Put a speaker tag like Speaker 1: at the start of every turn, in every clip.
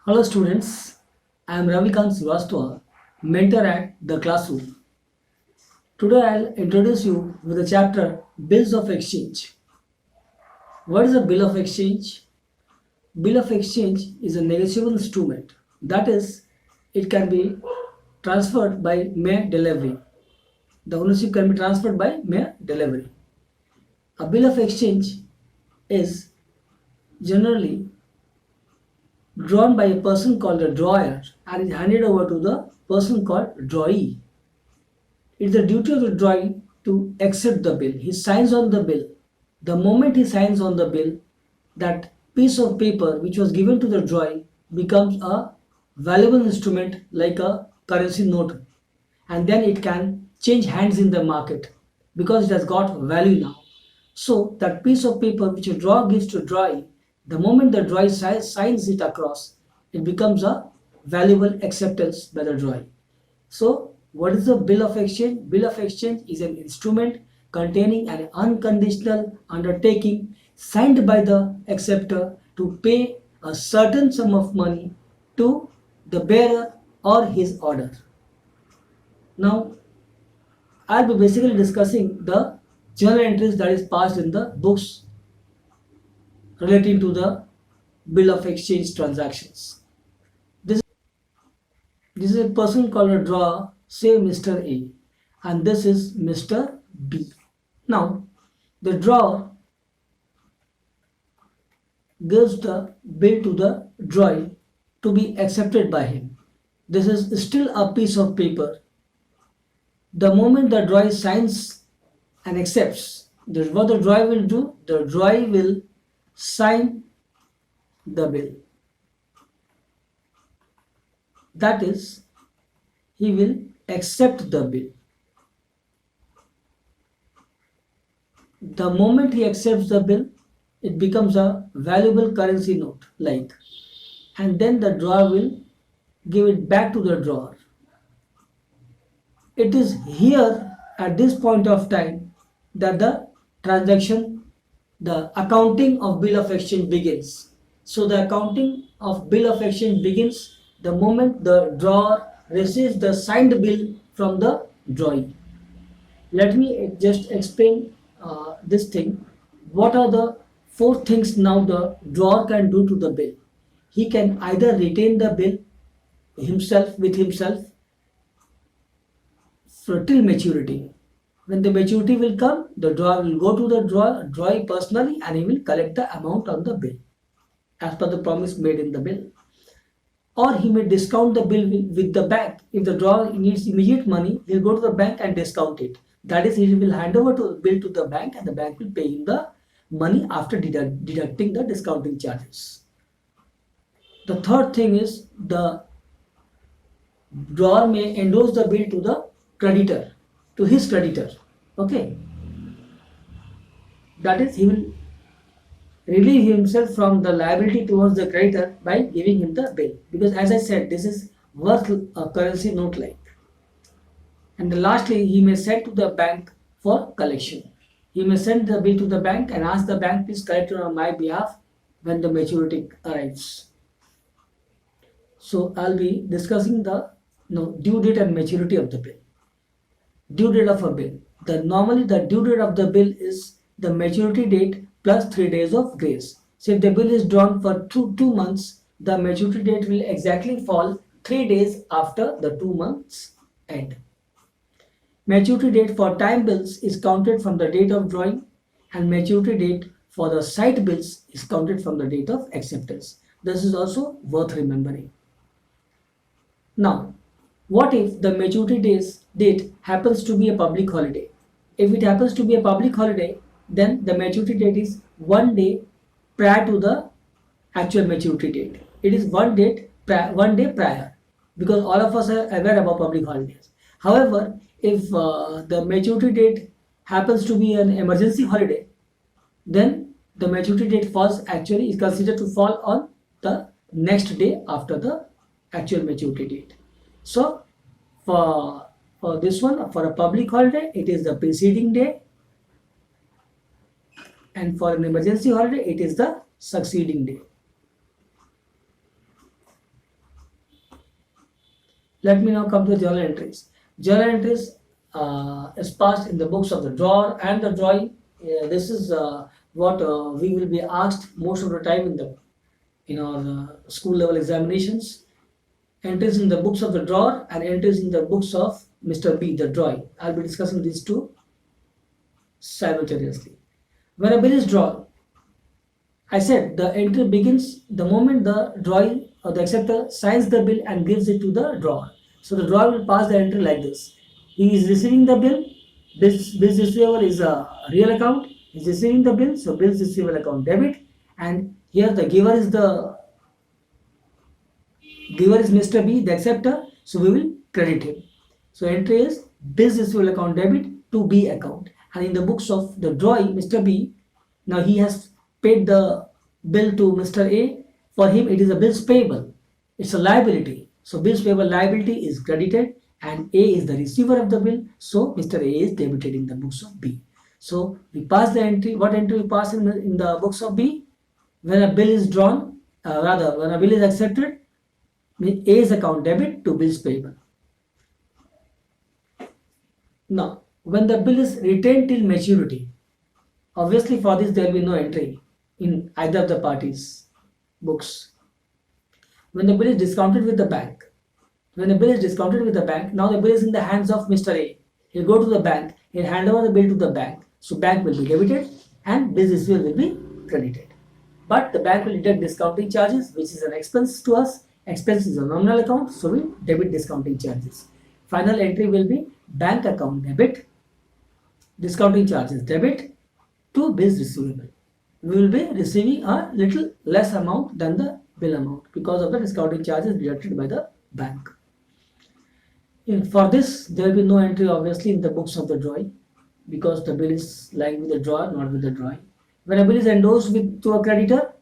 Speaker 1: Hello students, I am Ravikant Srivastava, mentor at The Classroom. Today I'll introduce you with the chapter Bills of Exchange. What is a bill of exchange? Bill of exchange is a negotiable instrument. That is, it can be transferred by mere delivery. The ownership can be transferred by mere delivery. A bill of exchange is generally drawn by a person called a drawer and is handed over to the person called drawee. It's the duty of the drawee to accept the bill. He signs on the bill. The moment he signs on the bill, that piece of paper which was given to the drawee becomes a valuable instrument like a currency note, and then it can change hands in the market because it has got value now. So that piece of paper which a drawer gives to drawee, the moment the drawee signs it across, it becomes a valuable acceptance by the drawee. So, what is the bill of exchange? Bill of exchange is an instrument containing an unconditional undertaking signed by the acceptor to pay a certain sum of money to the bearer or his order. Now, I'll be basically discussing the journal entries that is passed in the books relating to the bill of exchange transactions. This, this is a person called a drawer, say Mr. A, and this is Mr. B. Now, the drawer gives the bill to the drawee to be accepted by him. This is still a piece of paper. The moment the drawee signs and accepts, what the drawee will do, the drawee will sign the bill. That is, he will accept the bill. The moment he accepts the bill, it becomes a valuable currency note, like, and then the drawer will give it back to the drawer. It is here at this point of time that the transaction, the accounting of bill of exchange begins. So the accounting of bill of exchange begins the moment the drawer receives the signed bill from the drawee. Let me just explain this thing. What are the four things now the drawer can do to the bill? He can either retain the bill himself with himself for till maturity. When the maturity will come, the drawer will go to the drawee personally and he will collect the amount on the bill as per the promise made in the bill. Or he may discount the bill with the bank. If the drawer needs immediate money, he'll go to the bank and discount it. That is, he will hand over the bill to the bank and the bank will pay him the money after deducting the discounting charges. The third thing is the drawer may endorse the bill to the creditor, to his creditor. Okay. That is, he will relieve himself from the liability towards the creditor by giving him the bill. Because as I said, this is worth a currency note like. And lastly, he may send to the bank for collection. He may send the bill to the bank and ask the bank, please collect it on my behalf when the maturity arrives. So I'll be discussing the due date and maturity of the bill. Due date of a bill. Normally the due date of the bill is the maturity date plus 3 days of grace. So if the bill is drawn for two months, the maturity date will exactly fall 3 days after the 2 months end. Maturity date for time bills is counted from the date of drawing, and maturity date for the sight bills is counted from the date of acceptance. This is also worth remembering. Now, what if the maturity date happens to be a public holiday? If it happens to be a public holiday, then the maturity date is 1 day prior to the actual maturity date. It is 1 day prior, because all of us are aware about public holidays. However, if the maturity date happens to be an emergency holiday, then the maturity date is considered to fall on the next day after the actual maturity date. So for this one, for a public holiday, it is the preceding day, and for an emergency holiday, it is the succeeding day. Let me now come to the journal entries. Journal entries is passed in the books of the drawer and the drawing. This is what we will be asked most of the time in our school level examinations. Entries in the books of the drawer and entries in the books of Mr. B, the drawing. I'll be discussing these two simultaneously. When a bill is drawn, I said the entry begins the moment the drawing or the acceptor signs the bill and gives it to the drawer. So the drawer will pass the entry like this. He is receiving the bill. Bills receivable is a real account. He is receiving the bill, so bills receivable account debit. And here the giver is Mr. B, the acceptor. So we will credit him. So entry is bills receivable account debit to B account. And in the books of the drawing, Mr. B, now he has paid the bill to Mr. A. For him, it is a bills payable. It's a liability. So bills payable liability is credited and A is the receiver of the bill. So Mr. A is debited in the books of B. So we pass the entry. What entry we pass in the books of B? When a bill is drawn, when a bill is accepted, A's account debit to bills payable. Now, when the bill is retained till maturity, obviously for this there will be no entry in either of the parties' books. When the bill is discounted with the bank, now the bill is in the hands of Mr. A. He'll go to the bank, he'll hand over the bill to the bank. So bank will be debited and bills receivable will be credited. But the bank will deduct discounting charges, which is an expense to us. Expense is a nominal account, so we debit discounting charges. Final entry will be bank account debit, discounting charges debit to bills receivable. We will be receiving a little less amount than the bill amount because of the discounting charges deducted by the bank. For this, there will be no entry obviously in the books of the drawing because the bill is lying with the drawer, not with the drawing. When a bill is endorsed to a creditor,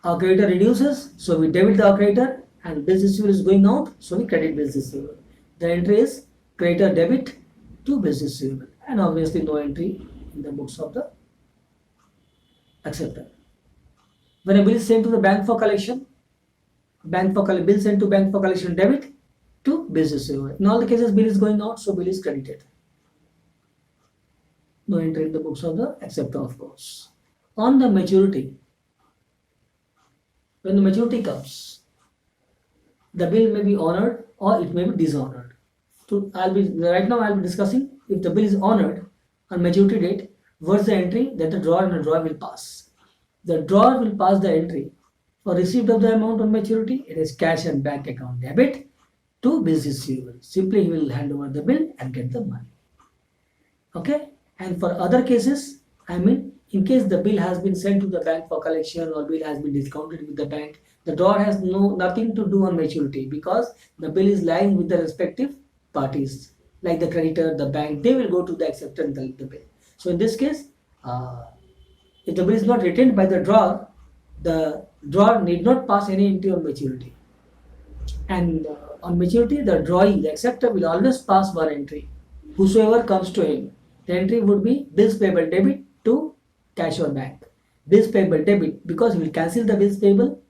Speaker 1: our creditor reduces, so we debit the creditor, and bills receivable is going out, so we credit bills receivable. The entry is creditor debit to bills receivable, and obviously no entry in the books of the acceptor. When a bill is sent to the bank for collection, bill sent to bank for collection debit to bills receivable. In all the cases, bill is going out, so bill is credited. No entry in the books of the acceptor, of course. On the maturity, when the maturity comes, the bill may be honored or it may be dishonored. So right now I'll be discussing if the bill is honored on maturity date, what's the entry that the drawer and the drawer will pass. The drawer will pass the entry for receipt of the amount on maturity. It is cash and bank account debit to bills receivable. Simply he will hand over the bill and get the money. Okay. And for other cases, in case the bill has been sent to the bank for collection or bill has been discounted with the bank, the drawer has nothing to do on maturity because the bill is lying with the respective parties, like the creditor, the bank. They will go to the acceptor and collect the bill. So in this case, if the bill is not retained by the drawer need not pass any entry on maturity. And on maturity, the acceptor will always pass one entry, whosoever comes to him. The entry would be bills payable debit to cash or bank. Bills payable debit because he will cancel the bills payable.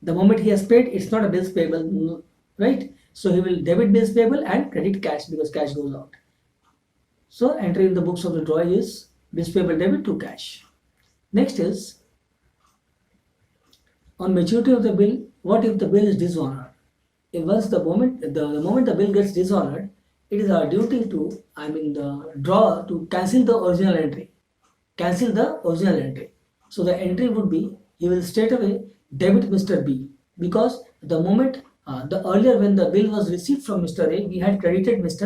Speaker 1: The moment he has paid, it's not a bills payable, right? So he will debit bills payable and credit cash because cash goes out. So entry in the books of the drawer is bills payable debit to cash. Next is on maturity of the bill. What if the bill is dishonored? If the moment the bill gets dishonored, it is our duty to, the drawer to cancel the original entry. So the entry would be, he will straight away debit Mr. B because the moment, earlier when the bill was received from Mr. A, we had credited was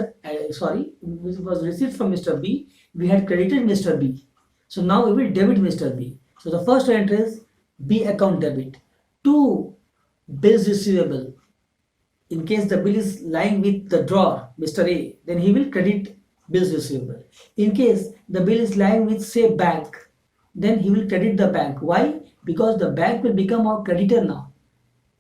Speaker 1: received from Mr. B, we had credited Mr. B. So now we will debit Mr. B. So the first entry is B account debit to bills receivable. In case the bill is lying with the drawer, Mr. A, then he will credit bills receivable. In case the bill is lying with, say, bank, then he will credit the bank. Why? Because the bank will become our creditor now.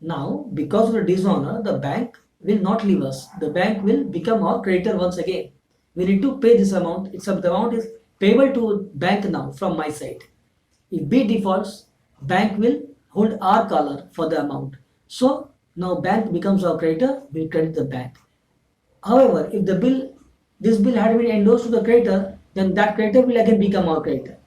Speaker 1: Now, because of the dishonor, the bank will not leave us. The bank will become our creditor once again. We need to pay this amount. The amount is payable to bank now from my side. If B defaults, bank will hold our collar for the amount. So, Now bank becomes our creditor, we credit the bank. However, if this bill had been endorsed to the creditor, then that creditor will again become our creditor.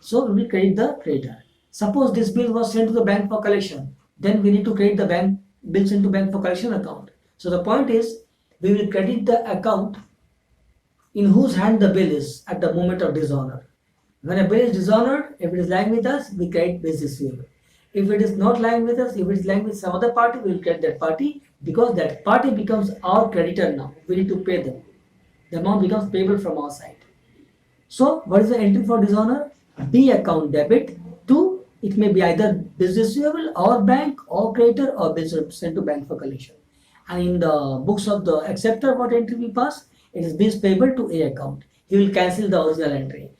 Speaker 1: So we will credit the creditor. Suppose this bill was sent to the bank for collection, then we need to credit the bank bills into bank for collection account. So the point is, we will credit the account in whose hand the bill is at the moment of dishonor. When a bill is dishonored, if it is lying with us, we credit bills receivable. If it is not lying with us, if it is lying with some other party, we will credit that party because that party becomes our creditor now. We need to pay them. The amount becomes payable from our side. So, what is the entry for dishonor? B account debit to, it may be either bills receivable or bank or creditor or bills sent to bank for collection. And in the books of the acceptor, what entry we pass? It is bills payable to A account. He will cancel the original entry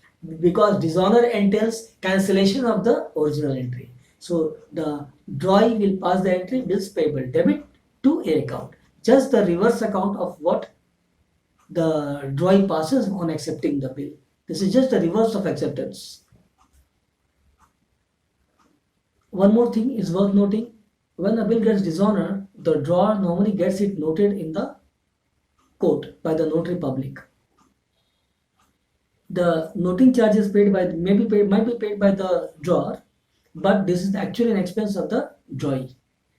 Speaker 1: because dishonor entails cancellation of the original entry. So the drawee will pass the entry bills payable debit to A account. Just the reverse account of what the drawee passes on accepting the bill. This is just the reverse of acceptance. One more thing is worth noting. When a bill gets dishonored, the drawer normally gets it noted in the court by the notary public. The noting charges paid by might be paid by the drawer, but this is actually an expense of the drawee.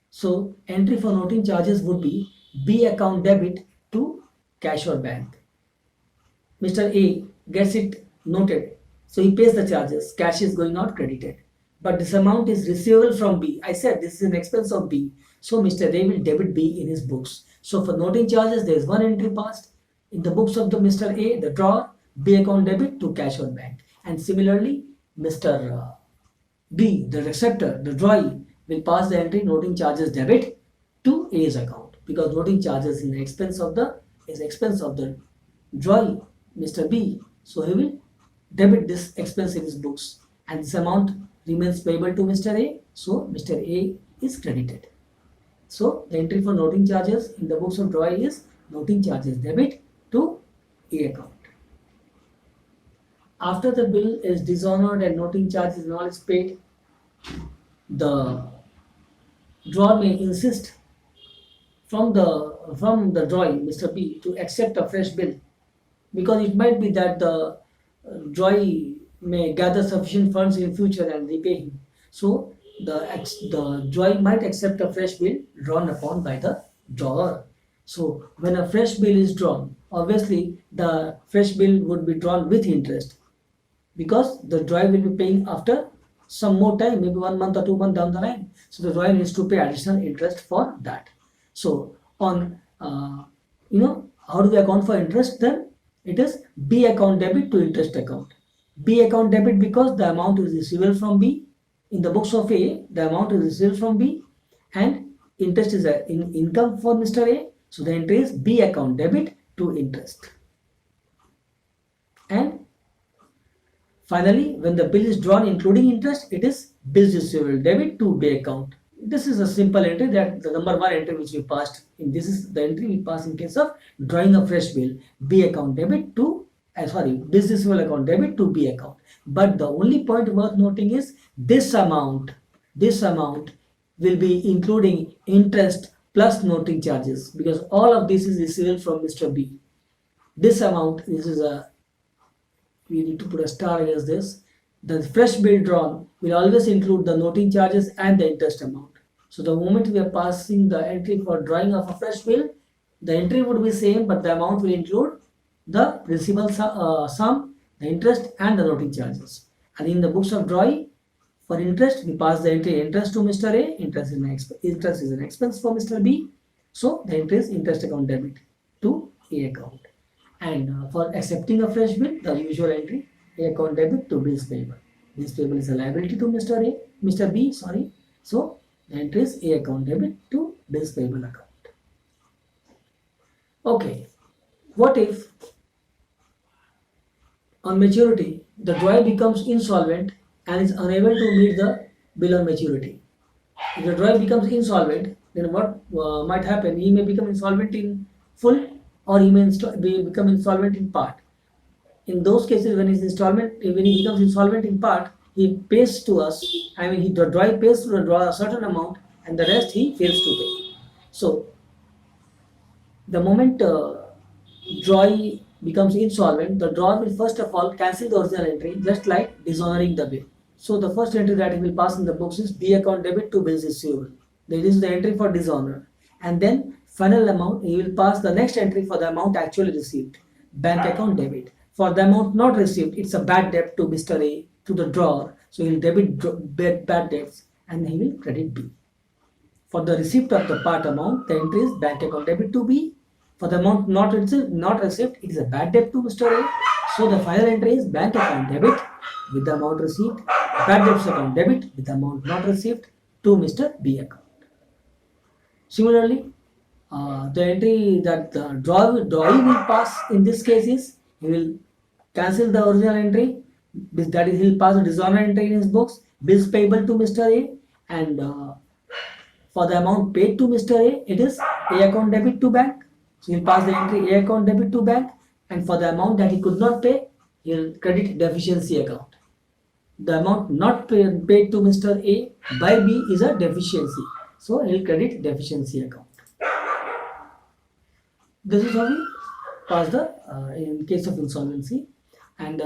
Speaker 1: So entry for noting charges would be B account debit to cash or bank. Mr. A gets it noted, so he pays the charges. Cash is going out credited, but this amount is receivable from B. I said this is an expense of B, so Mr. A will debit B in his books. So for noting charges, there is one entry passed in the books of the Mr. A, the drawer, B account debit to cash or bank, and similarly, Mr. B, the receptor, the drawee, will pass the entry noting charges debit to A's account because noting charges is expense of the drawee, Mr. B. So he will debit this expense in his books, and this amount remains payable to Mr. A. So Mr. A is credited. So the entry for noting charges in the books of drawee is noting charges debit to A account. After the bill is dishonored and noting charges and all is paid, the drawer may insist from the drawee, Mr. B, to accept a fresh bill because it might be that the drawee may gather sufficient funds in future and repay him. So the drawee might accept a fresh bill drawn upon by the drawer. So when a fresh bill is drawn, obviously the fresh bill would be drawn with interest because the drawee will be paying after some more time, maybe 1 month or 2 months down the line. So the drawee needs to pay additional interest for that. So on how do we account for interest then? It is B account debit to interest account. B account debit because the amount is receivable from B. In the books of A, the amount is receivable from B and interest is an income for Mr. A. So the entry is B account debit to interest. And finally, when the bill is drawn including interest, it is bills receivable debit to B account. This is a simple entry, that the number one entry which we passed. This is the entry we pass in case of drawing a fresh bill. B account debit to bills receivable account debit to B account. But the only point worth noting is this amount will be including interest plus noting charges because all of this is receivable from Mr. B. This amount, we need to put a star against this. The fresh bill drawn will always include the noting charges and the interest amount. So the moment we are passing the entry for drawing of a fresh bill, the entry would be same, but the amount will include the receivable sum, the interest and the noting charges. And in the books of drawing, for interest, we pass the entry interest to Mr. A, interest is an expense for Mr. B. So the entry is interest account debit to A account. And for accepting a fresh bill, the usual entry, A account debit to bills payable. Bills payable is a liability to Mr. B, sorry. So the entry is A account debit to bills payable account. Okay, what if on maturity the drawee becomes insolvent and is unable to meet the bill on maturity? If the drawee becomes insolvent, then what might happen? He may become insolvent in full or he may become insolvent in part. In those cases, when he becomes insolvent in part, he pays to us. The drawee pays to the drawer a certain amount, and the rest he fails to pay. So the moment drawee becomes insolvent, the drawer will first of all cancel the original entry, just like dishonoring the bill. So the first entry that he will pass in the books is B account debit to bills receivable. That is the entry for dishonor. And then final amount, he will pass the next entry for the amount actually received, bank account debit. For the amount not received, it's a bad debt to Mr. A, to the drawer. So he will debit bad debts and he will credit B. For the receipt of the part amount, the entry is bank account debit to B. For the amount not received, it is a bad debt to Mr. A. So the final entry is bank account debit with the amount received, bad debts account debit with the amount not received to Mr. B account. Similarly, the entry that the drawee will pass in this case is he will cancel the original entry, that is he will pass a dishonor entry in his books, bills payable to Mr. A, and for the amount paid to Mr. A, it is A account debit to bank. So he'll pass the entry A account debit to bank, and for the amount that he could not pay, he'll credit deficiency account. The amount not paid to Mr. A by B is a deficiency. So he'll credit deficiency account. This is how we pass the in case of insolvency. And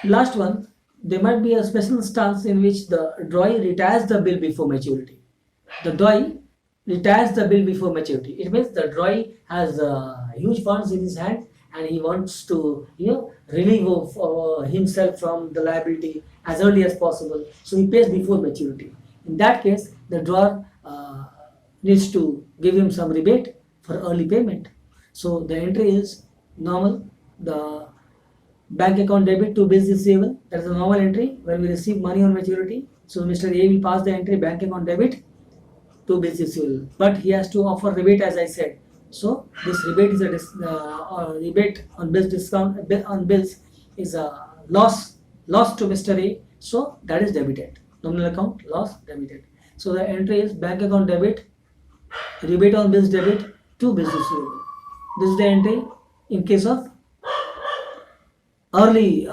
Speaker 1: last one, there might be a special stance in which the drawee retires the bill before maturity. The drawee retires the bill before maturity. It means the drawee has huge funds in his hand and he wants to relieve himself from the liability as early as possible. So he pays before maturity. In that case, the drawer needs to give him some rebate for early payment. So the entry is normal. The bank account debit to bills receivable. That is a normal entry when we receive money on maturity. So Mr. A will pass the entry bank account debit to bills receivable, but he has to offer rebate as I said. So this rebate is a rebate on bills discount on bills is a loss to Mr. A. So that is debited. Nominal account loss debited. So the entry is bank account debit, rebate on bills debit to bills receivable. This is the entry in case of early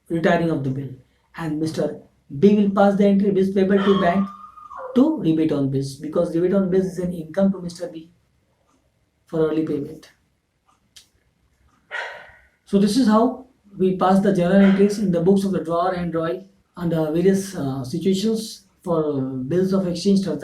Speaker 1: retiring of the bill, and Mr. B will pass the entry bills payable to bank to rebate on bills, because rebate on bills is an income to Mr. B for early payment. So this is how we pass the journal entries in the books of the drawer and drawee under various situations for bills of exchange transactions.